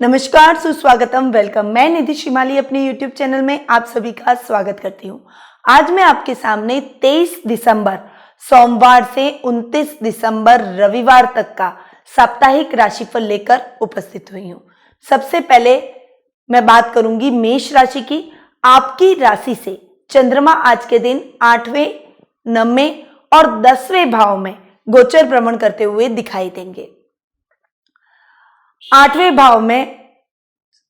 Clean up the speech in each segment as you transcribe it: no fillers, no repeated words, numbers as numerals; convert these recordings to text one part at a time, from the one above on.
नमस्कार, सुस्वागतम, वेलकम। मैं निधि शिमाली अपने YouTube चैनल में आप सभी का स्वागत करती हूँ। आज मैं आपके सामने 23 दिसंबर सोमवार से 29 दिसंबर रविवार तक का साप्ताहिक राशिफल लेकर उपस्थित हुई हूँ। सबसे पहले मैं बात करूंगी मेष राशि की। आपकी राशि से चंद्रमा आज के दिन 8वें, 9वें और 10वें भाव में गोचर भ्रमण करते हुए दिखाई देंगे। 8वें भाव में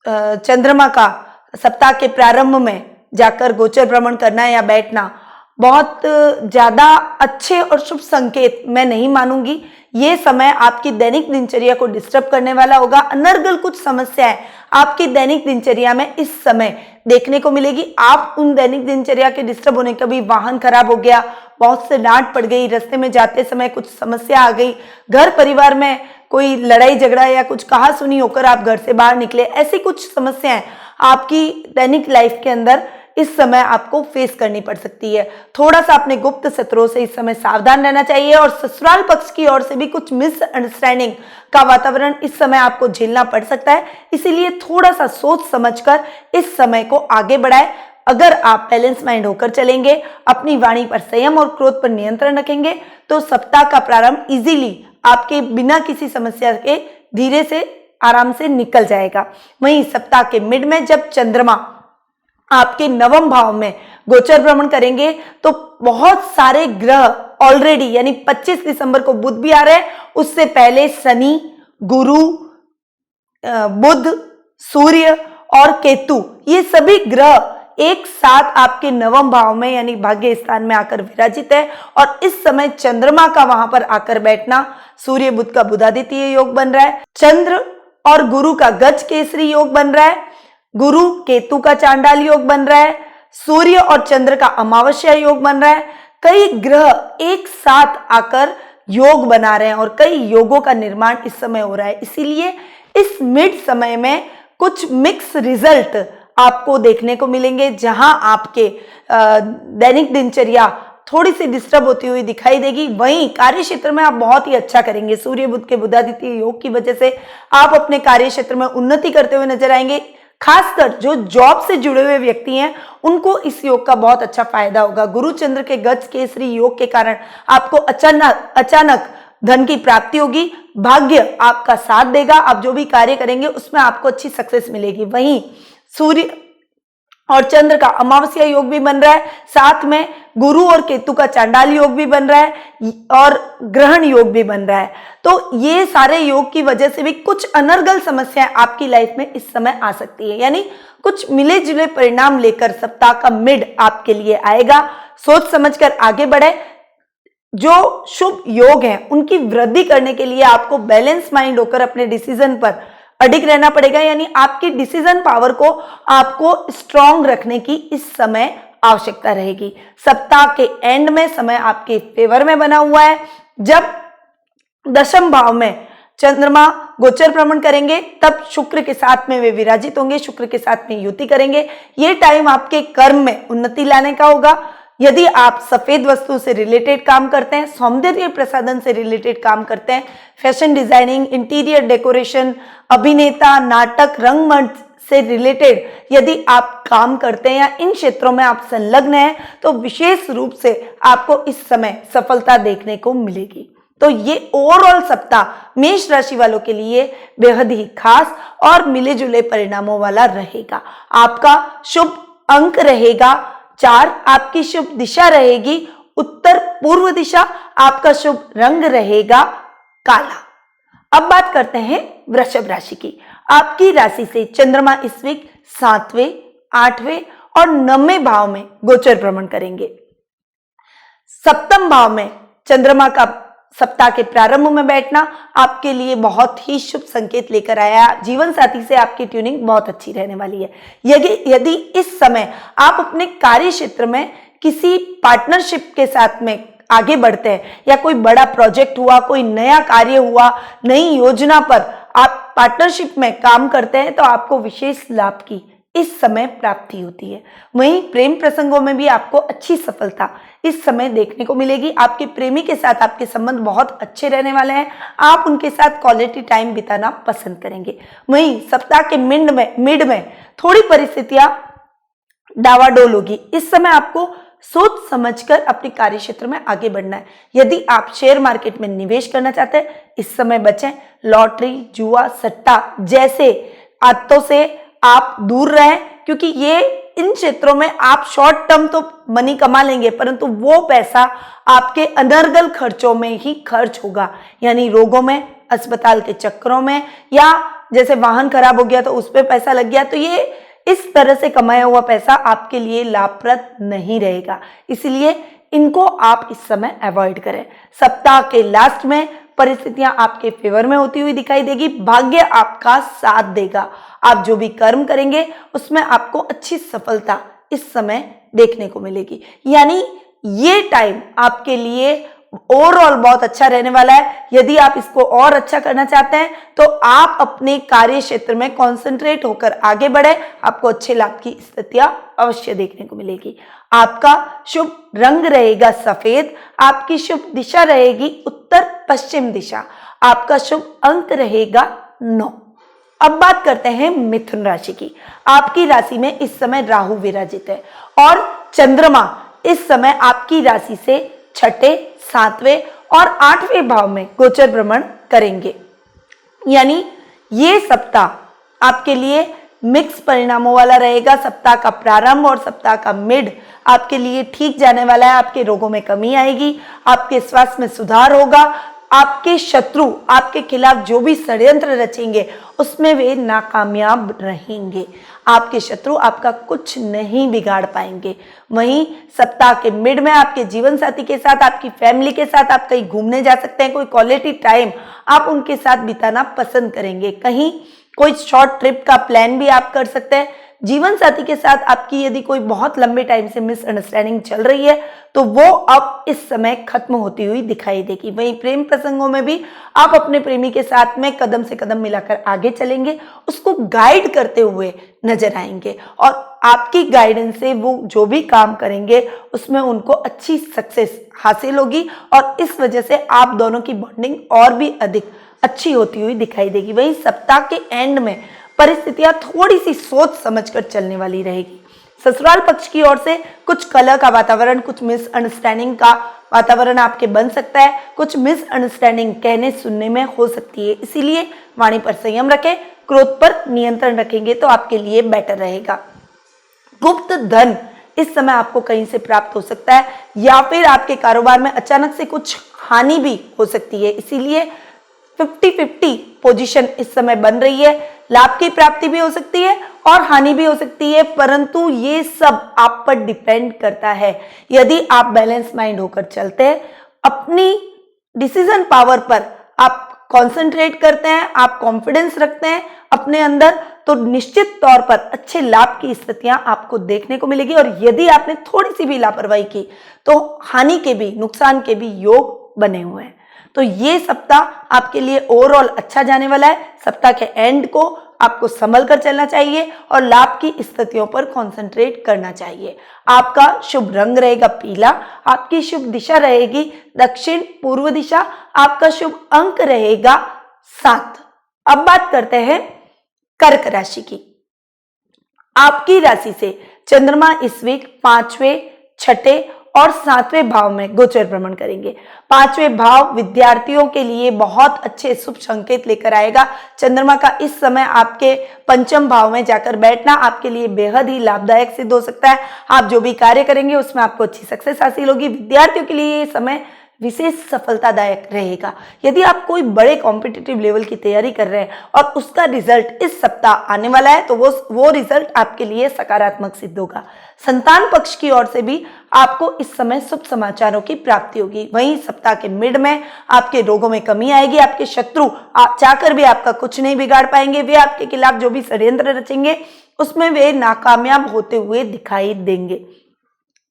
चंद्रमा का सप्ताह के प्रारंभ में जाकर गोचर भ्रमण करना या बैठना बहुत ज्यादा अच्छे और शुभ संकेत मैं नहीं मानूंगी। ये समय आपकी दैनिक दिनचर्या को डिस्टर्ब करने वाला होगा। अनर्गल कुछ समस्याएं आपकी दैनिक दिनचर्या में इस समय देखने को मिलेगी। आप उन दैनिक दिनचर्या के डिस्टर्ब होने, कभी वाहन खराब हो गया, बहुत से डांट पड़ गई, रास्ते में जाते समय कुछ समस्या आ गई, घर परिवार में कोई लड़ाई झगड़ा या कुछ कहा सुनी होकर आप घर से बाहर निकले, ऐसी कुछ समस्याएं आपकी दैनिक लाइफ के अंदर इस समय आपको फेस करनी पड़ सकती है। थोड़ा सा अपने गुप्त शत्रुओं से इस समय सावधान रहना चाहिए और ससुराल पक्ष की ओर से भी कुछ मिसअंडरस्टैंडिंग का वातावरण इस समय आपको झेलना पड़ सकता है। इसीलिए थोड़ा सा सोच समझकर इस समय को आगे बढ़ाएं। अगर आप बैलेंस माइंड होकर चलेंगे, अपनी वाणी पर संयम और क्रोध पर नियंत्रण रखेंगे तो सप्ताह का प्रारंभ इजीली आपके बिना किसी समस्या के धीरे से आराम से निकल जाएगा। वहीं सप्ताह के मिड में जब चंद्रमा आपके 9वें भाव में गोचर भ्रमण करेंगे तो बहुत सारे ग्रह ऑलरेडी, यानी 25 दिसंबर को बुध भी आ रहे हैं, उससे पहले शनि, गुरु, बुध, सूर्य और केतु, ये सभी ग्रह एक साथ आपके 9वें भाव में यानी भाग्य स्थान में आकर विराजित है। और इस समय चंद्रमा का वहां पर आकर बैठना, सूर्य बुध का बुधादित्य योग बन रहा है, चंद्र और गुरु का गज केसरी योग बन रहा है, गुरु केतु का चांडाल योग बन रहा है, सूर्य और चंद्र का अमावस्या योग बन रहा है। कई ग्रह एक साथ आकर योग बना रहे हैं और कई योगों का निर्माण इस समय हो रहा है। इसीलिए इस मिड समय में कुछ मिक्स रिजल्ट आपको देखने को मिलेंगे, जहां आपके दैनिक दिनचर्या थोड़ी सी डिस्टर्ब होती हुई दिखाई देगी। वहीं कार्य क्षेत्र में आप बहुत ही अच्छा करेंगे। सूर्य बुध के बुधादित्य योग की वजह से आप अपने कार्य क्षेत्र में उन्नति करते हुए नजर आएंगे। खासकर जो जॉब से जुड़े हुए व्यक्ति हैं उनको इस योग का बहुत अच्छा फायदा होगा। गुरु चंद्र के गज केसरी योग के कारण आपको अचानक धन की प्राप्ति होगी। भाग्य आपका साथ देगा। आप जो भी कार्य करेंगे उसमें आपको अच्छी सक्सेस मिलेगी। वहीं सूर्य और चंद्र का अमावस्या योग भी बन रहा है, साथ में गुरु और केतु का चांडाल योग भी बन रहा है और ग्रहण योग भी बन रहा है। तो ये सारे योग की वजह से भी कुछ अनर्गल समस्याएं आपकी लाइफ में इस समय आ सकती है, यानी कुछ मिले जुले परिणाम लेकर सप्ताह का मिड आपके लिए आएगा। सोच समझकर आगे बढ़े। जो शुभ योग हैं उनकी वृद्धि करने के लिए आपको बैलेंस माइंड होकर अपने डिसीजन पर अडिग रहना पड़ेगा, यानी आपकी डिसीजन पावर को आपको स्ट्रांग रखने की इस समय आवश्यकता रहेगी। सप्ताह के एंड में समय आपके फेवर में बना हुआ है। जब 10वें भाव में चंद्रमा गोचर भ्रमण करेंगे तब शुक्र के साथ में वे विराजित होंगे, शुक्र के साथ में युति करेंगे। ये टाइम आपके कर्म में उन्नति लाने का होगा। यदि आप सफेद वस्तु से रिलेटेड काम करते हैं, सौंदर्य प्रसाधन से रिलेटेड काम करते हैं, फैशन डिजाइनिंग, इंटीरियर डेकोरेशन, अभिनेता, नाटक, रंगमंच से रिलेटेड यदि आप काम करते हैं या इन क्षेत्रों में आप संलग्न हैं तो विशेष रूप से आपको इस समय सफलता देखने को मिलेगी। तो ये ओवरऑल सप्ताह मेष राशि वालों के लिए बेहद ही खास और मिले जुले परिणामों वाला रहेगा। आपका शुभ अंक रहेगा 4, आपकी शुभ दिशा रहेगी उत्तर पूर्व दिशा, आपका शुभ रंग रहेगा काला। अब बात करते हैं वृषभ राशि की। आपकी राशि से चंद्रमा इस वीक 7वें, 8वें और 9वें भाव में गोचर भ्रमण करेंगे। 7वें भाव में चंद्रमा का सप्ताह के प्रारंभ में बैठना आपके लिए बहुत ही शुभ संकेत लेकर आया। जीवन साथी से आपकी ट्यूनिंग बहुत अच्छी रहने वाली है। यदि इस समय आप अपने कार्य क्षेत्र में किसी पार्टनरशिप के साथ में आगे बढ़ते हैं या कोई बड़ा प्रोजेक्ट हुआ, कोई नया कार्य हुआ, नई योजना पर आप पार्टनरशिप में काम करते हैं तो आपको विशेष लाभ की इस समय प्राप्ति होती है। वहीं प्रेम प्रसंगों में भी आपको अच्छी सफलता इस समय देखने को मिलेगी। आपके प्रेमी के साथ आपके संबंध बहुत अच्छे रहने वाले हैं। आप उनके साथ क्वालिटी टाइम बिताना पसंद करेंगे। वहीं सप्ताह के मिड में थोड़ी परिस्थितियां डावाडोल होगी। इस समय आपको सोच समझकर अपने कार्य क्षेत्र में आगे बढ़ना है। यदि आप शेयर मार्केट में निवेश करना चाहते हैं, इस समय बचें। लॉटरी, जुआ, सट्टा जैसे आदतों से आप दूर रहें, क्योंकि ये इन क्षेत्रों में आप शॉर्ट टर्म तो मनी कमा लेंगे, परंतु वो पैसा आपके अनर्गल खर्चों में ही खर्च होगा, यानी रोगों में, अस्पताल के चक्करों में, या जैसे वाहन खराब हो गया तो उस पर पैसा लग गया, तो ये इस तरह से कमाया हुआ पैसा आपके लिए लाभप्रद नहीं रहेगा। इसलिए इनको आप इस समय अवॉइड करें। सप्ताह के लास्ट में परिस्थितियां आपके फेवर में होती हुई दिखाई देगी। भाग्य आपका साथ देगा। आप जो भी कर्म करेंगे उसमें आपको अच्छी सफलता इस समय देखने को मिलेगी। यानी ये टाइम आपके लिए ओवरऑल बहुत अच्छा रहने वाला है। यदि आप इसको और अच्छा करना चाहते हैं तो आप अपने कार्य क्षेत्र में कंसंट्रेट होकर आगे बढ़े। आपको अच्छे लाभ की स्थितियां अवश्य देखने को मिलेगी। आपका शुभ रंग रहेगा सफेद। आपकी शुभ दिशा रहेगी उत्तर पश्चिम दिशा। आपका शुभ अंक रहेगा 9। अब बात करते हैं मिथुन राशि की। आपकी राशि में इस समय राहु विराजित है और चंद्रमा इस समय आपकी राशि से छठे, 7वें और 8वें भाव में गोचर भ्रमण करेंगे। यानी ये सप्ताह आपके लिए मिक्स परिणामों वाला रहेगा। सप्ताह का प्रारंभ और सप्ताह का मिड आपके लिए ठीक जाने वाला है। आपके रोगों में कमी आएगी, आपके स्वास्थ्य में सुधार होगा। आपके शत्रु आपके खिलाफ जो भी षड्यंत्र रचेंगे उसमें वे नाकामयाब रहेंगे। आपके शत्रु आपका कुछ नहीं बिगाड़ पाएंगे। वहीं सप्ताह के मिड में आपके जीवन साथी के साथ, आपकी फैमिली के साथ आप कहीं घूमने जा सकते हैं। कोई क्वालिटी टाइम आप उनके साथ बिताना पसंद करेंगे। कहीं कोई शॉर्ट ट्रिप का प्लान भी आप कर सकते हैं। जीवन साथी के साथ आपकी यदि कोई बहुत लंबे टाइम से मिसअंडरस्टैंडिंग चल रही है तो वो अब इस समय खत्म होती हुई दिखाई देगी। वहीं प्रेम प्रसंगों में भी आप अपने प्रेमी के साथ में कदम से कदम मिलाकर आगे चलेंगे, उसको गाइड करते हुए नजर आएंगे और आपकी गाइडेंस से वो जो भी काम करेंगे उसमें उनको अच्छी सक्सेस हासिल होगी और इस वजह से आप दोनों की बॉन्डिंग और भी अधिक अच्छी होती हुई दिखाई देगी। वहीं सप्ताह के एंड में परिस्थितियां थोड़ी सी सोच समझकर चलने वाली रहेगी। ससुराल पक्ष की ओर से कुछ कलह का वातावरण, कुछ मिसअंडरस्टैंडिंग का वातावरण आपके बन सकता है। कुछ मिसअंडरस्टैंडिंग कहने सुनने में हो सकती है, इसीलिए वाणी पर संयम रखें। क्रोध पर नियंत्रण रखेंगे तो आपके लिए बेटर रहेगा। गुप्त धन इस समय आपको कहीं से प्राप्त हो सकता है या फिर आपके कारोबार में अचानक से कुछ हानि भी हो सकती है, इसीलिए 50-50 पोजीशन इस समय बन रही है। लाभ की प्राप्ति भी हो सकती है और हानि भी हो सकती है, परंतु ये सब आप पर डिपेंड करता है। यदि आप बैलेंस माइंड होकर चलते हैं, अपनी डिसीजन पावर पर आप कंसंट्रेट करते हैं, आप कॉन्फिडेंस रखते हैं अपने अंदर, तो निश्चित तौर पर अच्छे लाभ की स्थितियां आपको देखने को मिलेगी। और यदि आपने थोड़ी सी भी लापरवाही की तो हानि के भी, नुकसान के भी योग बने हुए हैं। तो ये सप्ताह आपके लिए ओवरऑल अच्छा जाने वाला है। सप्ताह के एंड को आपको संभल कर चलना चाहिए और लाभ की स्थितियों पर कंसंट्रेट करना चाहिए। आपका शुभ रंग रहेगा पीला। आपकी शुभ दिशा रहेगी दक्षिण पूर्व दिशा। आपका शुभ अंक रहेगा 7। अब बात करते हैं कर्क राशि की। आपकी राशि से चंद्रमा इस वीक 5वें, 6ठे और 7वें भाव में गोचर भ्रमण करेंगे। 5वें भाव विद्यार्थियों के लिए बहुत अच्छे शुभ संकेत लेकर आएगा। चंद्रमा का इस समय आपके पंचम भाव में जाकर बैठना आपके लिए बेहद ही लाभदायक सिद्ध हो सकता है। आप जो भी कार्य करेंगे उसमें आपको अच्छी सक्सेस हासिल होगी। विद्यार्थियों के लिए ये समय विशेष सफलतादायक रहेगा। यदि आप कोई बड़े कॉम्पिटिटिव लेवल की तैयारी कर रहे हैं और उसका रिजल्ट इस सप्ताह आने वाला है तो वो रिजल्ट आपके लिए सकारात्मक सिद्ध होगा। संतान पक्ष की ओर से भी आपको इस समय शुभ समाचारों की प्राप्ति होगी। वहीं सप्ताह के मिड में आपके रोगों में कमी आएगी। आपके शत्रु आप चाहकर भी आपका कुछ नहीं बिगाड़ पाएंगे। वे आपके खिलाफ जो भी षड्यंत्र रचेंगे उसमें वे नाकामयाब होते हुए दिखाई देंगे।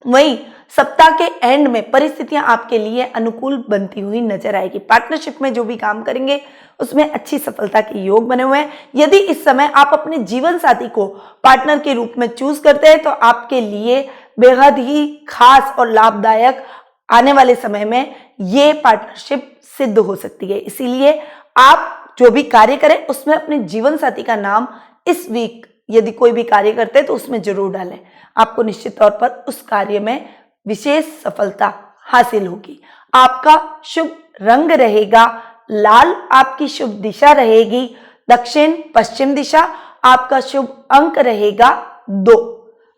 वहीं सप्ताह के एंड में परिस्थितियां आपके लिए अनुकूल बनती हुई नजर आएगी। पार्टनरशिप में जो भी काम करेंगे उसमें अच्छी सफलता के योग बने हुए हैं। यदि इस समय आप अपने जीवन साथी को पार्टनर के रूप में चूज करते हैं तो आपके लिए बेहद ही खास और लाभदायक आने वाले समय में ये पार्टनरशिप सिद्ध हो सकती है। इसीलिए आप जो भी कार्य करें उसमें अपने जीवन साथी का नाम इस वीक यदि कोई भी कार्य करते हैं तो उसमें जरूर डालें। आपको निश्चित तौर पर उस कार्य में विशेष सफलता हासिल होगी। आपका शुभ रंग रहेगा लाल, आपकी शुभ दिशा रहेगी दक्षिण पश्चिम दिशा, आपका शुभ अंक रहेगा 2।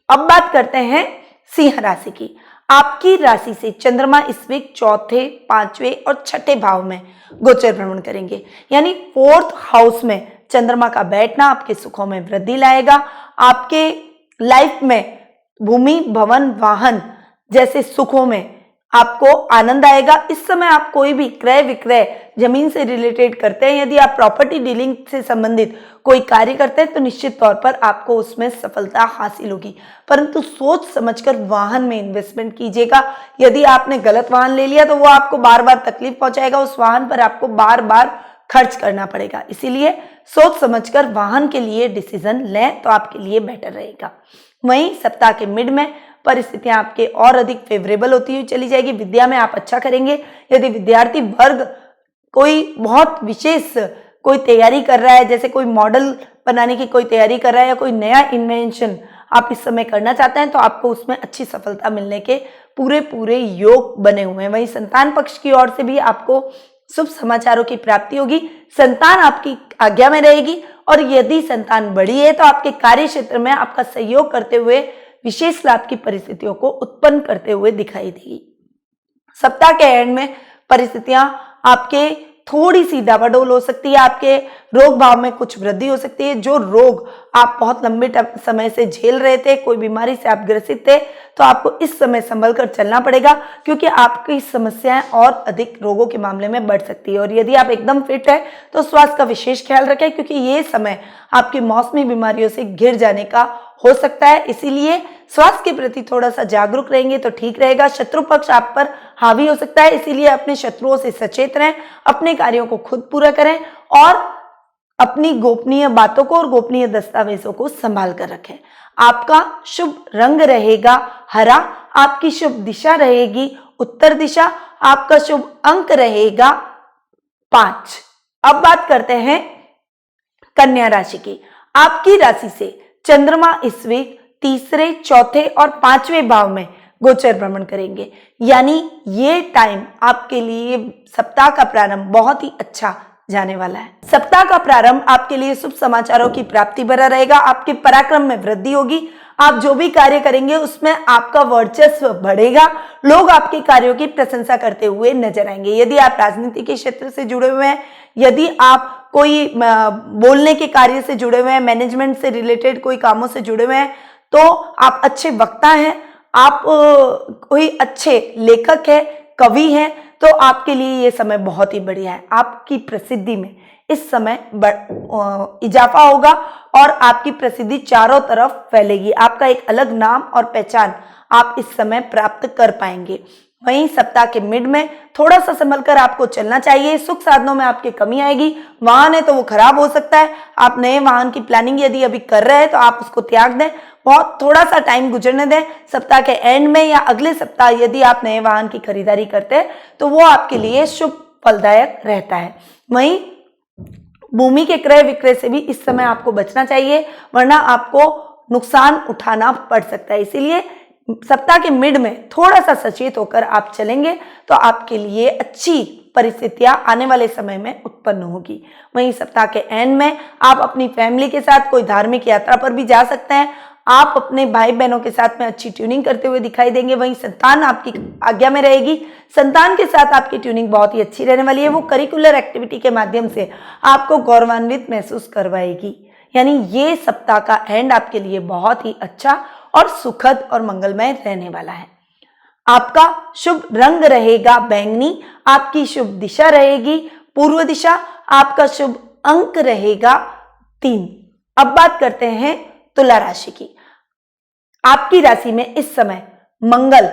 अब बात करते हैं सिंह राशि की। आपकी राशि से चंद्रमा इस वीक चौथे, पांचवें और छठे भाव में गोचर भ्रमण करेंगे, यानी 4th हाउस में चंद्रमा का बैठना आपके सुखों में वृद्धि लाएगा। आपके लाइफ में भूमि, भवन, वाहन जैसे सुखों में आपको आनंद आएगा। इस समय आप कोई भी क्रय विक्रय, जमीन से रिलेटेड करते हैं, यदि आप प्रॉपर्टी डीलिंग से संबंधित कोई कार्य करते हैं तो निश्चित तौर पर आपको उसमें सफलता हासिल होगी। परंतु सोच समझकर वाहन में इन्वेस्टमेंट कीजिएगा। यदि आपने गलत वाहन ले लिया तो वो आपको बार बार तकलीफ पहुंचाएगा, उस वाहन पर आपको बार बार खर्च करना पड़ेगा। इसीलिए सोच समझकर वाहन के लिए डिसीजन लें तो आपके लिए बेटर रहेगा। वहीं सप्ताह के मिड में परिस्थितियां आपके और अधिक फेवरेबल होती हुई चली जाएगी। विद्या में आप अच्छा करेंगे। यदि विद्यार्थी वर्ग कोई बहुत विशेष कोई तैयारी कर रहा है, जैसे कोई मॉडल बनाने की कोई तैयारी कर रहा है या कोई नया इन्वेंशन आप इस समय करना चाहते हैं तो आपको उसमें अच्छी सफलता मिलने के पूरे योग बने हुए हैं। वहीं संतान पक्ष की ओर से भी आपको शुभ समाचारों की प्राप्ति होगी। संतान आपकी आज्ञा में रहेगी और यदि संतान बड़ी है तो आपके कार्य क्षेत्र में आपका सहयोग करते हुए विशेष लाभ की परिस्थितियों को उत्पन्न करते हुए दिखाई देगी। सप्ताह के एंड में परिस्थितियां आपके थोड़ी सी डावाडोल हो सकती है। आपके रोग भाव में कुछ वृद्धि हो सकती है। जो रोग आप बहुत लंबे समय से झेल रहे थे, कोई बीमारी से आप ग्रसित थे, तो आपको इस समय संभल कर चलना पड़ेगा क्योंकि आपकी समस्याएं और अधिक रोगों के मामले में बढ़ सकती है। और यदि आप एकदम फिट है तो स्वास्थ्य का विशेष ख्याल रखें क्योंकि ये समय आपकी मौसमी बीमारियों से घिर जाने का हो सकता है। इसीलिए स्वास्थ्य के प्रति थोड़ा सा जागरूक रहेंगे तो ठीक रहेगा। शत्रु पक्ष आप पर हावी हो सकता है, इसीलिए अपने शत्रुओं से सचेत रहें, अपने कार्यों को खुद पूरा करें और अपनी गोपनीय बातों को और गोपनीय दस्तावेजों को संभाल कर रखें। आपका शुभ रंग रहेगा हरा, आपकी शुभ दिशा रहेगी उत्तर दिशा, आपका शुभ अंक रहेगा 5। अब बात करते हैं कन्या राशि की। आपकी राशि से चंद्रमा इस वीक तीसरे, चौथे और पांचवें भाव में गोचर भ्रमण करेंगे, यानी ये टाइम आपके लिए सप्ताह का प्रारंभ बहुत ही अच्छा जाने वाला है। सप्ताह का प्रारंभ आपके लिए शुभ समाचारों की प्राप्ति भरा रहेगा। आपके पराक्रम में वृद्धि होगी। आप जो भी कार्य करेंगे उसमें आपका वर्चस्व बढ़ेगा। लोग आपके कार्यों की प्रशंसा करते हुए नजर आएंगे। यदि आप राजनीति के क्षेत्र से जुड़े हुए हैं, यदि आप कोई बोलने के कार्य से जुड़े हुए हैं, मैनेजमेंट से रिलेटेड कोई कामों से जुड़े हुए हैं, तो आप अच्छे वक्ता हैं, आप कोई अच्छे लेखक है, कवि हैं, तो आपके लिए ये समय बहुत ही बढ़िया है। आपकी प्रसिद्धि में इस समय इजाफा होगा और आपकी प्रसिद्धि चारों तरफ फैलेगी। आपका एक अलग नाम और पहचान आप इस समय प्राप्त कर पाएंगे। वहीं सप्ताह के मिड में थोड़ा सा संभल कर आपको चलना चाहिए। सुख साधनों में आपकी कमी आएगी। वाहन है तो वो खराब हो सकता है। आप नए वाहन की प्लानिंग यदि अभी कर रहे हैं तो आप उसको त्याग दें, बहुत थोड़ा सा टाइम गुजरने दें। सप्ताह के एंड में या अगले सप्ताह यदि आप नए वाहन की खरीदारी करते हैं तो वो आपके लिए शुभ फलदायक रहता है। वहीं भूमि के क्रय विक्रय से भी इस समय आपको बचना चाहिए, वरना आपको नुकसान उठाना पड़ सकता है। इसीलिए सप्ताह के मिड में थोड़ा सा सचेत होकर आप चलेंगे तो आपके लिए अच्छी परिस्थितियां आने वाले समय में उत्पन्न होगी। वहीं सप्ताह के एंड में आप अपनी फैमिली के साथ कोई धार्मिक यात्रा पर भी जा सकते हैं। आप अपने भाई बहनों के साथ में अच्छी ट्यूनिंग करते हुए दिखाई देंगे। वहीं संतान आपकी आज्ञा में रहेगी। संतान के साथ आपकी ट्यूनिंग बहुत ही अच्छी रहने वाली है। वो करिकुलर एक्टिविटी के माध्यम से आपको गौरवान्वित महसूस करवाएगी। यानी ये सप्ताह का एंड आपके लिए बहुत ही अच्छा और सुखद और मंगलमय रहने वाला है। आपका शुभ रंग रहेगा बैंगनी, आपकी शुभ दिशा रहेगी पूर्व दिशा, आपका शुभ अंक रहेगा 3। अब बात करते हैं तुला राशि की। आपकी राशि में इस समय मंगल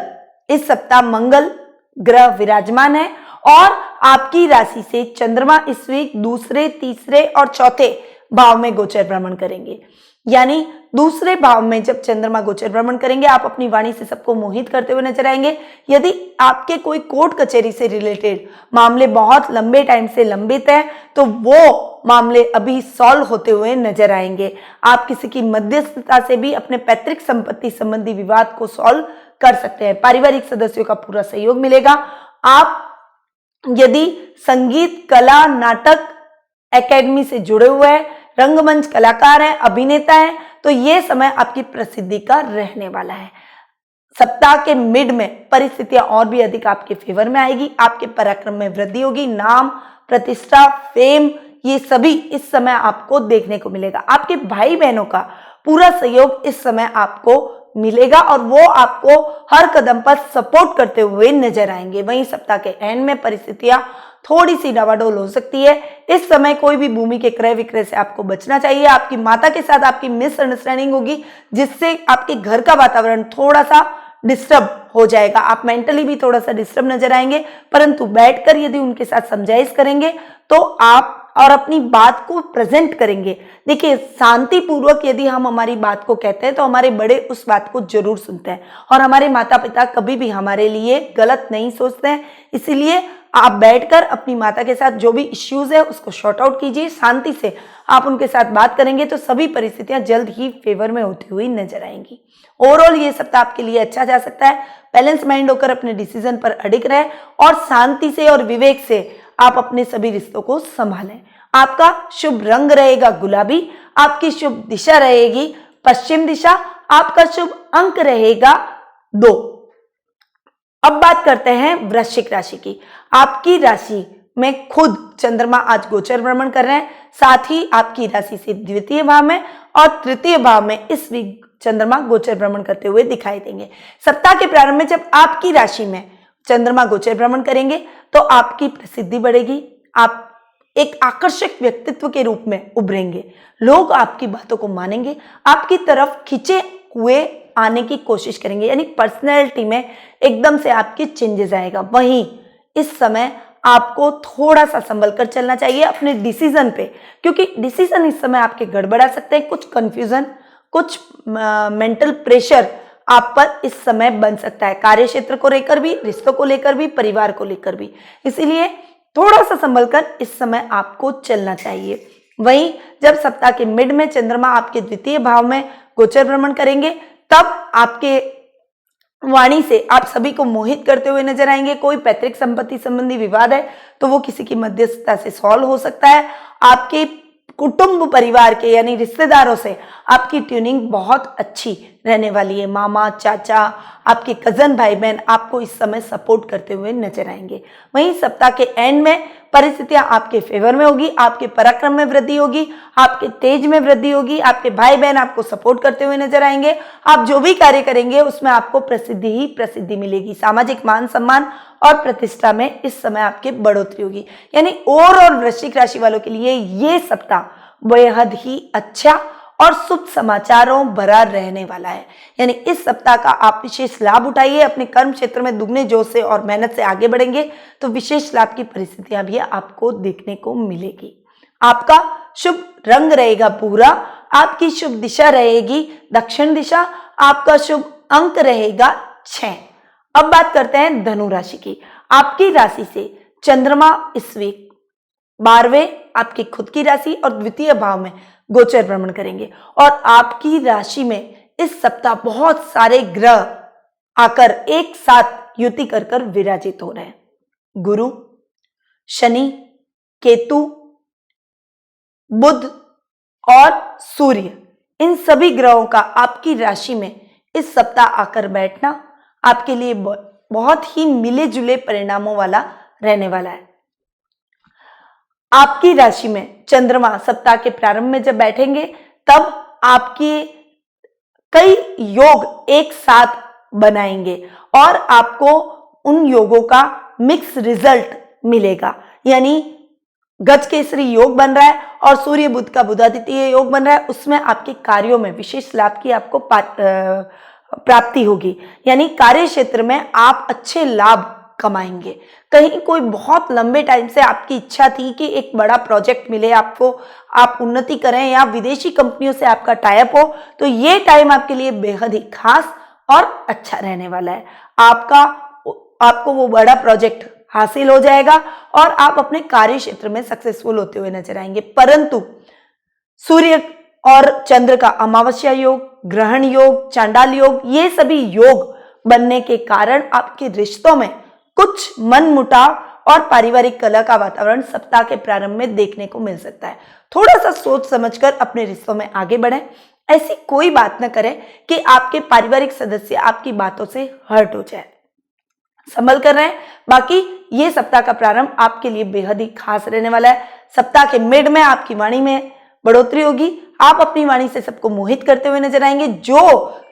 इस सप्ताह मंगल ग्रह विराजमान है और आपकी राशि से चंद्रमा इस वीक दूसरे, तीसरे और चौथे भाव में गोचर भ्रमण करेंगे। यानी दूसरे भाव में जब चंद्रमा गोचर भ्रमण करेंगे, आप अपनी वाणी से सबको मोहित करते हुए नजर आएंगे। यदि आपके कोई कोर्ट कचहरी से रिलेटेड मामले बहुत लंबे टाइम से लंबित हैं, तो वो मामले अभी सॉल्व होते हुए नजर आएंगे। आप किसी की मध्यस्थता से भी अपने पैतृक संपत्ति संबंधी विवाद को सॉल्व कर सकते हैं। पारिवारिक सदस्यों का पूरा सहयोग मिलेगा। आप यदि संगीत, कला, नाटक एकेडमी से जुड़े हुए हैं, रंगमंच कलाकार हैं, अभिनेता हैं, तो ये समय आपकी प्रसिद्धि का रहने वाला है। सप्ताह के मिड में परिस्थितियां और भी अधिक आपके फेवर में आएगी। आपके पराक्रम में वृद्धि होगी। नाम, प्रतिष्ठा, फेम, ये सभी इस समय आपको देखने को मिलेगा। आपके भाई बहनों का पूरा सहयोग इस समय आपको मिलेगा और वो आपको हर कदम पर सपोर्ट करते हुए नजर आएंगे। वहीं सप्ताह के एंड में परिस्थितियां थोड़ी सी डावाडोल हो सकती है। इस समय कोई भी भूमि के क्रय विक्रय से आपको बचना चाहिए। आपकी माता के साथ आपकी मिसअंडरस्टैंडिंग होगी, जिससे आपके घर का वातावरण थोड़ा सा डिस्टर्ब हो जाएगा। आप मेंटली भी थोड़ा सा डिस्टर्ब नजर आएंगे, परंतु बैठकर यदि उनके साथ समझाइश करेंगे तो आप और अपनी बात को प्रेजेंट करेंगे। देखिए, शांतिपूर्वक यदि हम हमारी बात को कहते हैं तो हमारे बड़े उस बात को जरूर सुनते हैं और हमारे माता पिता कभी भी हमारे लिए गलत नहीं सोचते हैं। इसीलिए आप बैठकर अपनी माता के साथ जो भी इश्यूज है उसको शॉर्ट आउट कीजिए। शांति से आप उनके साथ बात करेंगे तो सभी परिस्थितियां जल्द ही फेवर में होती हुई नजर आएंगी। ओवरऑल ये सप्ताह आपके लिए अच्छा जा सकता है। बैलेंस माइंड होकर अपने डिसीजन पर अडिग रहे और शांति से और विवेक से आप अपने सभी रिश्तों को संभालें। आपका शुभ रंग रहेगा गुलाबी। आपकी शुभ दिशा रहेगी पश्चिम दिशा। आपका शुभ अंक रहेगा 2। अब बात करते हैं वृश्चिक राशि की। आपकी राशि में खुद चंद्रमा आज गोचर भ्रमण कर रहे हैं, साथ ही आपकी राशि से द्वितीय भाव में और तृतीय भाव में इस वीक चंद्रमा गोचर भ्रमण करते हुए दिखाई देंगे। सप्ताह के प्रारंभ में जब आपकी राशि में चंद्रमा गोचर भ्रमण करेंगे तो आपकी प्रसिद्धि बढ़ेगी। आप एक आकर्षक व्यक्तित्व के रूप में उभरेंगे। लोग आपकी बातों को मानेंगे, आपकी तरफ खींचे हुए आने की कोशिश करेंगे, यानी पर्सनैलिटी में एकदम से आपके चेंजेस आएगा। वहीं इस समय आपको थोड़ा सा संभल कर चलना चाहिए अपने डिसीजन पे, क्योंकि डिसीजन इस समय आपके गड़बड़ा सकते हैं। कुछ कंफ्यूजन, कुछ मेंटल प्रेशर आप पर इस समय बन सकता है, कार्य क्षेत्र को लेकर भी, रिश्तों को लेकर भी, परिवार को लेकर भी। इसीलिए थोड़ा सा संभल कर इस समय आपको चलना चाहिए। वहीं जब सप्ताह के मिड में चंद्रमा आपके द्वितीय भाव में गोचर भ्रमण करेंगे तब आपके वाणी से आप सभी को मोहित करते हुए नजर आएंगे। कोई पैतृक संपत्ति संबंधी विवाद है तो वो किसी की मध्यस्थता से सॉल्व हो सकता है। आपके कुटुंब परिवार के यानी रिश्तेदारों से आपकी ट्यूनिंग बहुत अच्छी रहने वाली है। मामा, चाचा, आपके कजन भाई बहन आपको इस समय सपोर्ट करते हुए नजर आएंगे। वहीं सप्ताह के एंड में परिस्थितियां आपके फेवर में होगी। आपके पराक्रम में वृद्धि होगी, आपके तेज में वृद्धि होगी। आपके भाई बहन आपको सपोर्ट करते हुए नजर आएंगे। आप जो भी कार्य करेंगे उसमें आपको प्रसिद्धि ही प्रसिद्धि मिलेगी। सामाजिक मान सम्मान और प्रतिष्ठा में इस समय आपके बढ़ोतरी होगी। यानी ओवरऑल वृश्चिक राशि वालों के लिए ये सप्ताह बेहद ही अच्छा और शुभ समाचारों भरा रहने वाला है। यानी इस सप्ताह का आप विशेष लाभ उठाइए। अपने कर्म क्षेत्र में दुगने जोश से और मेहनत से आगे बढ़ेंगे तो विशेष लाभ की परिस्थितियां भी आपको देखने को मिलेगी। आपका शुभ रंग रहेगा भूरा। आपकी शुभ दिशा रहेगी दक्षिण दिशा। आपका शुभ अंक रहेगा 6। अब बात करते हैं धनु राशि की। आपकी राशि से चंद्रमा इस वीक 12वें आपकी खुद की राशि और द्वितीय भाव में गोचर भ्रमण करेंगे और आपकी राशि में इस सप्ताह बहुत सारे ग्रह आकर एक साथ युति कर विराजित हो रहे हैं। गुरु, शनि, केतु, बुध और सूर्य, इन सभी ग्रहों का आपकी राशि में इस सप्ताह आकर बैठना आपके लिए बहुत ही मिले जुले परिणामों वाला रहने वाला है। आपकी राशि में चंद्रमा सप्ताह के प्रारंभ में जब बैठेंगे तब आपके कई योग एक साथ बनाएंगे और आपको उन योगों का मिक्स रिजल्ट मिलेगा। यानी गज केसरी योग बन रहा है और सूर्य बुध का बुधादित्य योग बन रहा है। उसमें आपके कार्यों में विशेष लाभ की आपको प्राप्ति होगी, यानी कार्य क्षेत्र में आप अच्छे लाभ कमाएंगे। कहीं कोई बहुत लंबे टाइम से आपकी इच्छा थी कि एक बड़ा प्रोजेक्ट मिले आपको, आप उन्नति करें या विदेशी कंपनियों से आपका टाई अप हो, तो ये टाइम आपके लिए बेहद ही खास और अच्छा रहने वाला है। आपको वो बड़ा प्रोजेक्ट हासिल हो जाएगा और आप अपने कार्य क्षेत्र में सक्सेसफुल होते हुए नजर आएंगे। परंतु सूर्य और चंद्र का अमावस्या योग, ग्रहण योग, चांडाल योग, ये सभी योग बनने के कारण आपके रिश्तों में कुछ मनमुटाव और पारिवारिक कलह का वातावरण सप्ताह के प्रारंभ में देखने को मिल सकता है। थोड़ा सा सोच समझकर अपने रिश्तों में आगे बढ़ें। ऐसी कोई बात न करें कि आपके पारिवारिक सदस्य आपकी बातों से हर्ट हो जाए। संभल कर रहें। बाकी ये सप्ताह का प्रारंभ आपके लिए बेहद ही खास रहने वाला है। सप्ताह के मिड में आपकी वाणी में बढ़ोतरी होगी। आप अपनी वाणी से सबको मोहित करते हुए नजर आएंगे। जो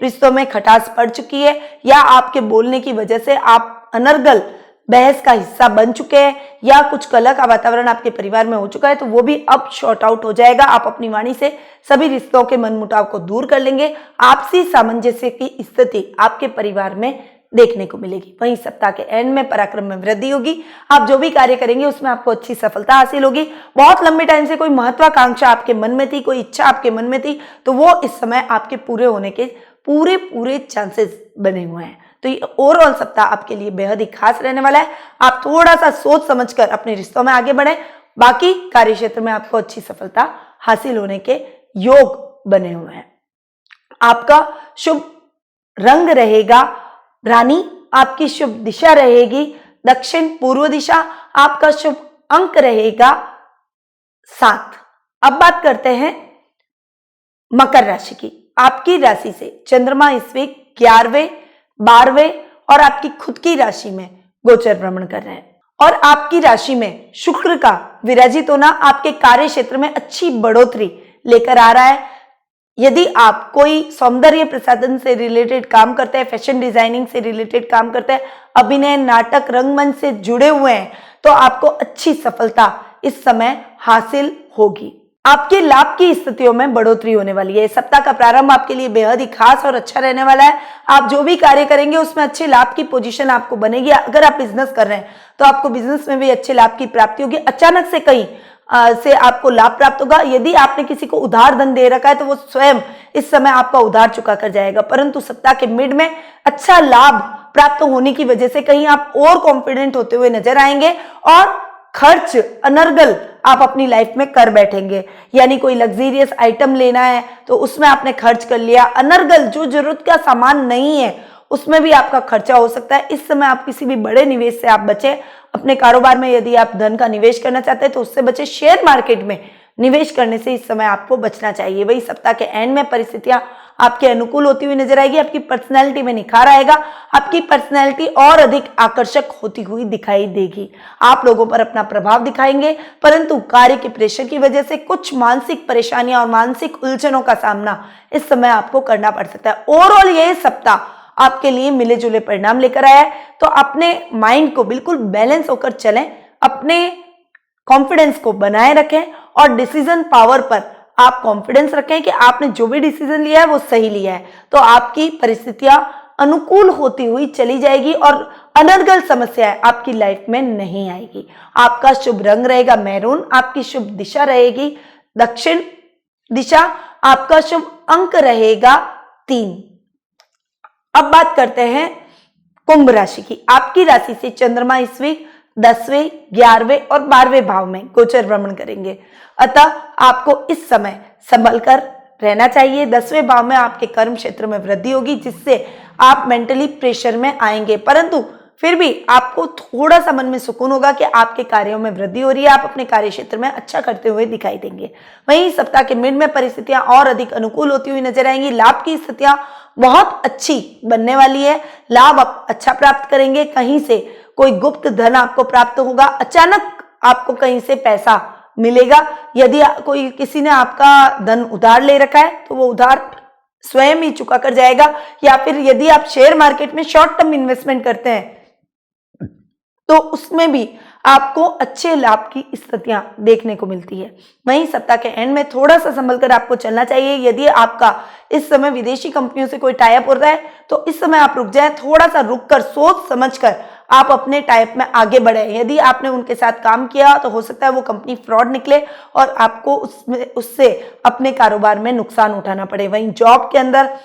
रिश्तों में खटास पड़ चुकी है या आपके बोलने की वजह से आप अनर्गल बहस का हिस्सा बन चुके हैं या कुछ कलह का वातावरण आपके परिवार में हो चुका है, तो वो भी अब शॉर्ट आउट हो जाएगा। आप अपनी वाणी से सभी रिश्तों के मनमुटाव को दूर कर लेंगे। आपसी सामंजस्य की स्थिति आपके परिवार में देखने को मिलेगी। वहीं सप्ताह के एंड में पराक्रम में वृद्धि होगी। आप जो भी कार्य करेंगे उसमें आपको अच्छी सफलता हासिल होगी। बहुत लंबे टाइम से कोई महत्वाकांक्षा आपके मन में थी, कोई इच्छा आपके मन में थी, तो वो इस समय आपके पूरे होने के पूरे चांसेस बने हुए हैं। तो ये ओवरऑल सप्ताह आपके लिए बेहद ही खास रहने वाला है। आप थोड़ा सा सोच समझकर अपने रिश्तों में आगे बढ़ें। बाकी कार्य क्षेत्र में आपको अच्छी सफलता हासिल होने के योग बने हुए हैं। आपका शुभ रंग रहेगा रानी, आपकी शुभ दिशा रहेगी दक्षिण पूर्व दिशा, आपका शुभ अंक रहेगा 7। अब बात करते हैं मकर राशि की। आपकी राशि से चंद्रमा इस वीक 11वें, 12वें और आपकी खुद की राशि में गोचर भ्रमण कर रहे हैं और आपकी राशि में शुक्र का विराजित होना आपके कार्य क्षेत्र में अच्छी बढ़ोतरी लेकर आ रहा है। यदि आप कोई सौंदर्य प्रसाधन से रिलेटेड काम करते हैं, फैशन डिजाइनिंग से रिलेटेड काम करते हैं, अभिनय, नाटक, रंगमंच से जुड़े हुए हैं, तो आपको अच्छी सफलता इस समय हासिल होगी। आपके लाभ की स्थितियों में बढ़ोतरी होने वाली है। सप्ताह का प्रारंभ आपके लिए बेहद ही खास और अच्छा रहने वाला है। आप जो भी कार्य करेंगे उसमें अच्छे लाभ की पोजीशन आपको बनेगी। अगर आप बिजनेस कर रहे हैं तो आपको बिजनेस में भी अच्छे लाभ की प्राप्ति होगी। अचानक से कहीं से आपको लाभ प्राप्त होगा। यदि आपने किसी को उधार धन दे रखा है तो वो स्वयं इस समय आपका उधार चुका कर जाएगा। परंतु सप्ताह के मिड में अच्छा लाभ प्राप्त होने की वजह से कहीं आप और कॉन्फिडेंट होते हुए नजर आएंगे और खर्च अनर्गल आप अपनी लाइफ में कर बैठेंगे। यानी कोई लग्जरियस आइटम लेना है तो उसमें आपने खर्च कर लिया। अनर्गल जो जरूरत का सामान नहीं है उसमें भी आपका खर्चा हो सकता है। इस समय आप किसी भी बड़े निवेश से आप बचे। अपने कारोबार में यदि आप धन का निवेश करना चाहते हैं तो उससे बचे। शेयर मार्केट में निवेश करने से इस समय आपको बचना चाहिए। वही सप्ताह के एंड में परिस्थितियां आपके अनुकूल होती हुई नजर आएगी। आपकी पर्सनैलिटी में निखार आएगा। आपकी पर्सनैलिटी और अधिक आकर्षक होती हुई दिखाई देगी। आप लोगों पर अपना प्रभाव दिखाएंगे, परंतु कार्य के प्रेशर की वजह से कुछ मानसिक परेशानियां और मानसिक उलझनों का सामना इस समय आपको करना पड़ सकता है। ओवरऑल ये सप्ताह आपके लिए मिले जुले परिणाम लेकर आया है। तो अपने माइंड को बिल्कुल बैलेंस होकर चलें, अपने कॉन्फिडेंस को बनाए रखें और डिसीजन पावर पर आप कॉन्फिडेंस रखें कि आपने जो भी डिसीजन लिया है वो सही लिया है। तो आपकी परिस्थितियां अनुकूल होती हुई चली जाएगी और अनर्गल समस्याएं आपकी लाइफ में नहीं आएगी। आपका शुभ रंग रहेगा मैरून, आपकी शुभ दिशा रहेगी दक्षिण दिशा, आपका शुभ अंक रहेगा 3। अब बात करते हैं कुंभ राशि की। आपकी राशि से चंद्रमा इस वीक 10वें, 11वें और 12वें भाव में गोचर भ्रमण करेंगे। अतः आपको इस समय संभल कर रहना चाहिए। 10वें भाव में आपके कर्म क्षेत्र में वृद्धि होगी जिससे आप मेंटली प्रेशर में आएंगे, परंतु फिर भी आपको थोड़ा सा मन में सुकून होगा कि आपके कार्यों में वृद्धि हो रही है। आप अपने कार्य क्षेत्र में अच्छा करते हुए दिखाई देंगे। वहीं सप्ताह के मिड में परिस्थितियां और अधिक अनुकूल होती हुई नजर आएंगी। लाभ की स्थितियां बहुत अच्छी बनने वाली है। लाभ आप अच्छा प्राप्त करेंगे। कहीं से कोई गुप्त धन आपको प्राप्त होगा। अचानक आपको कहीं से पैसा मिलेगा। यदि कोई किसी ने आपका धन उधार ले रखा है तो वो उधार स्वयं ही चुका कर जाएगा। या फिर यदि आप शेयर मार्केट में शॉर्ट टर्म इन्वेस्टमेंट करते हैं तो उसमें भी आपको अच्छे लाभ की स्थितियां देखने को मिलती है। वहीं सप्ताह के एंड में थोड़ा सा संभल कर आपको चलना चाहिए। यदि आपका इस समय विदेशी कंपनियों से कोई टाई अप हो रहा है तो इस समय आप रुक जाएं, थोड़ा सा रुक कर सोच समझ कर आप अपने टाइप में आगे बढ़े। यदि आपने उनके साथ काम किया तो हो सकता है वो कंपनी फ्रॉड निकले और आपको उससे अपने कारोबार में नुकसान उठाना पड़े। वहीं जॉब के अंदर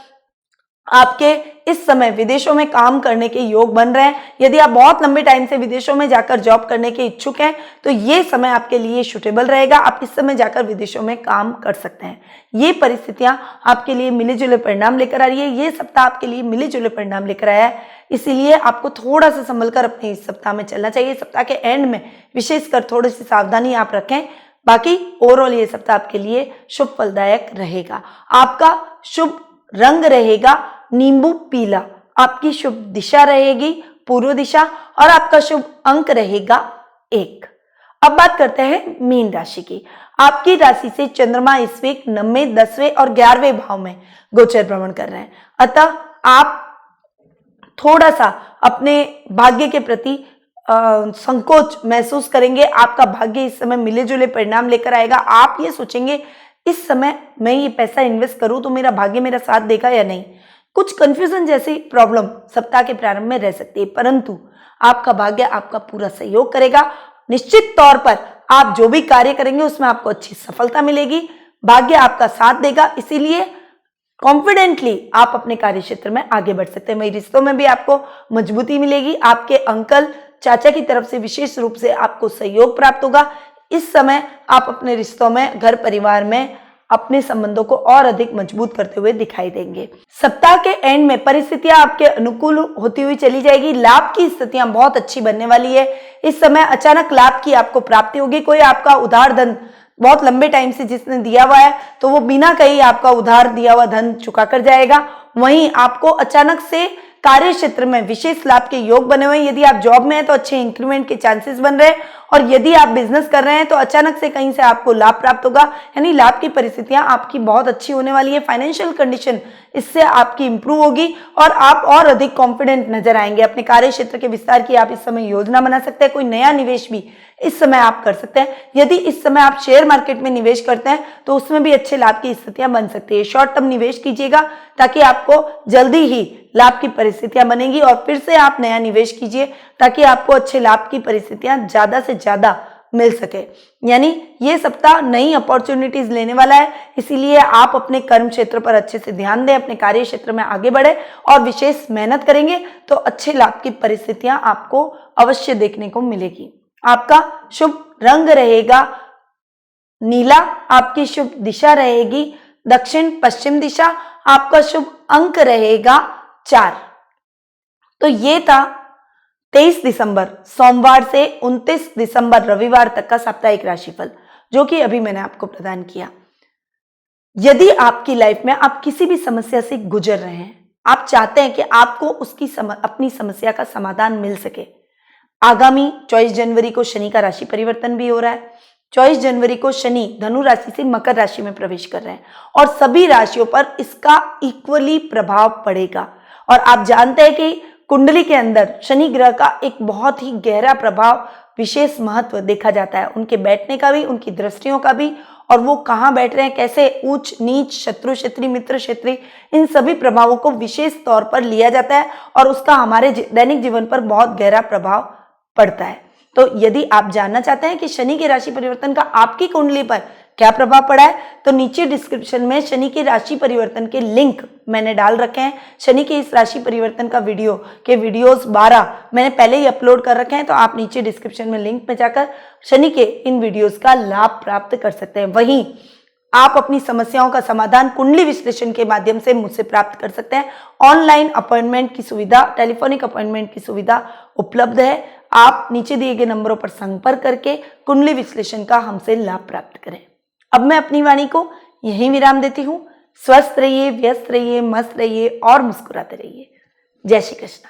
आपके इस समय विदेशों में काम करने के योग बन रहे हैं। यदि आप बहुत लंबे टाइम से विदेशों में जाकर जॉब करने के इच्छुक हैं तो ये समय आपके लिए सूटेबल रहेगा। आप इस समय जाकर विदेशों में काम कर सकते हैं। ये परिस्थितियां आपके लिए मिले जुले परिणाम लेकर आ रही है। ये सप्ताह आपके लिए मिले जुले परिणाम लेकर आया है, इसीलिए आपको थोड़ा सा संभल कर अपने इस सप्ताह में चलना चाहिए। सप्ताह के एंड में विशेषकर थोड़ी सी सावधानी आप रखें। बाकी ओवरऑल ये सप्ताह आपके लिए शुभ फलदायक रहेगा। आपका शुभ रंग रहेगा नींबू पीला, आपकी शुभ दिशा रहेगी पूर्व दिशा और आपका शुभ अंक रहेगा 1। अब बात करते हैं मीन राशि की। आपकी राशि से चंद्रमा इस वीक 9वें, 10वें और 11वें भाव में गोचर भ्रमण कर रहे हैं। अतः आप थोड़ा सा अपने भाग्य के प्रति संकोच महसूस करेंगे। आपका भाग्य इस समय मिले जुले परिणाम लेकर आएगा। आप ये सोचेंगे इस समय मैं ये पैसा इन्वेस्ट करूं तो मेरा भाग्य मेरा साथ देगा या नहीं। कुछ कंफ्यूजन जैसी प्रॉब्लम सप्ताह के प्रारंभ में रह सकती है, परंतु आपका भाग्य आपका पूरा सहयोग करेगा। निश्चित तौर पर आप जो भी कार्य करेंगे उसमें आपको अच्छी सफलता मिलेगी। भाग्य आपका साथ देगा, इसीलिए कॉन्फिडेंटली आप अपने कार्य क्षेत्र में आगे बढ़ सकते हैं। वही रिश्तों में भी आपको मजबूती मिलेगी। आपके अंकल चाचा की तरफ से विशेष रूप से आपको सहयोग प्राप्त होगा। इस समय आप अपने रिश्तों में, घर परिवार में अपने संबंधों को और अधिक मजबूत करते हुए दिखाई देंगे। सप्ताह के एंड में परिस्थितियां आपके अनुकूल होती हुई चली जाएगी। लाभ की स्थितियां बहुत अच्छी बनने वाली है। इस समय अचानक लाभ की आपको प्राप्ति होगी। कोई आपका उधार धन बहुत लंबे टाइम से जिसने दिया हुआ है तो वो बिना कहीं आपका उधार दिया हुआ धन चुका कर जाएगा। वहीं आपको अचानक से कार्य क्षेत्र में विशेष लाभ के योग बने हुए हैं। यदि आप जॉब में हैं तो अच्छे इंक्रीमेंट के चांसेस बन रहे हैं और यदि आप बिजनेस कर रहे हैं तो अचानक से कहीं से आपको लाभ प्राप्त होगा। यानी लाभ की परिस्थितियां आपकी बहुत अच्छी होने वाली है। फाइनेंशियल कंडीशन इससे आपकी इंप्रूव होगी और आप और अधिक कॉन्फिडेंट नजर आएंगे। अपने कार्य क्षेत्र के विस्तार की आप इस समय योजना बना सकते हैं। कोई नया निवेश भी इस समय आप कर सकते हैं। यदि इस समय आप शेयर मार्केट में निवेश करते हैं तो उसमें भी अच्छे लाभ की स्थितियां बन सकती है। शॉर्ट टर्म निवेश कीजिएगा ताकि आपको जल्दी ही लाभ की परिस्थितियां बनेगी और फिर से आप नया निवेश कीजिए ताकि आपको अच्छे लाभ की परिस्थितियां ज्यादा से ज्यादा मिल सके। यानी ये सप्ताह नई अपॉर्चुनिटीज लेने वाला है, इसीलिए आप अपने कर्म क्षेत्र पर अच्छे से ध्यान दें, अपने कार्य क्षेत्र में आगे बढ़े और विशेष मेहनत करेंगे तो अच्छे लाभ की परिस्थितियां आपको अवश्य देखने को मिलेगी। आपका शुभ रंग रहेगा नीला, आपकी शुभ दिशा रहेगी दक्षिण पश्चिम दिशा, आपका शुभ अंक रहेगा 4। तो ये था 23 दिसंबर सोमवार से 29 दिसंबर रविवार तक का साप्ताहिक राशिफल जो कि अभी मैंने आपको प्रदान किया। यदि आपकी लाइफ में आप किसी भी समस्या से गुजर रहे हैं, आप चाहते हैं कि आपको अपनी समस्या का समाधान मिल सके, आगामी 24 जनवरी को शनि का राशि परिवर्तन भी हो रहा है। 24 जनवरी को शनि धनु राशि से मकर राशि में प्रवेश कर रहे हैं और सभी राशियों पर इसका इक्वली प्रभाव पड़ेगा। और आप जानते हैं कि कुंडली के अंदर शनि ग्रह का एक बहुत ही गहरा प्रभाव, विशेष महत्व देखा जाता है, उनके बैठने का भी, उनकी दृष्टियों का भी, और वो कहाँ बैठ रहे हैं, कैसे ऊंच नीच, शत्रु क्षेत्री, मित्र क्षेत्री, इन सभी प्रभावों को विशेष तौर पर लिया जाता है और उसका हमारे दैनिक जीवन पर बहुत गहरा प्रभाव पड़ता है। तो यदि आप जानना चाहते हैं कि शनि के राशि परिवर्तन का आपकी कुंडली पर क्या प्रभाव पड़ा है तो नीचे डिस्क्रिप्शन में शनि के राशि परिवर्तन के लिंक मैंने डाल रखे हैं। शनि के इस राशि परिवर्तन का वीडियोस 12 मैंने पहले ही अपलोड कर रखे हैं, तो आप नीचे डिस्क्रिप्शन में लिंक में जाकर शनि के इन वीडियोस का लाभ प्राप्त कर सकते हैं। वहीं आप अपनी समस्याओं का समाधान कुंडली विश्लेषण के माध्यम से मुझसे प्राप्त कर सकते हैं। ऑनलाइन अपॉइंटमेंट की सुविधा, टेलीफोनिक अपॉइंटमेंट की सुविधा उपलब्ध है। आप नीचे दिए गए नंबरों पर संपर्क करके कुंडली विश्लेषण का हमसे लाभ प्राप्त करें। अब मैं अपनी वाणी को यहीं विराम देती हूँ। स्वस्थ रहिए, व्यस्त रहिए, मस्त रहिए और मुस्कुराते रहिए। जय श्री कृष्ण।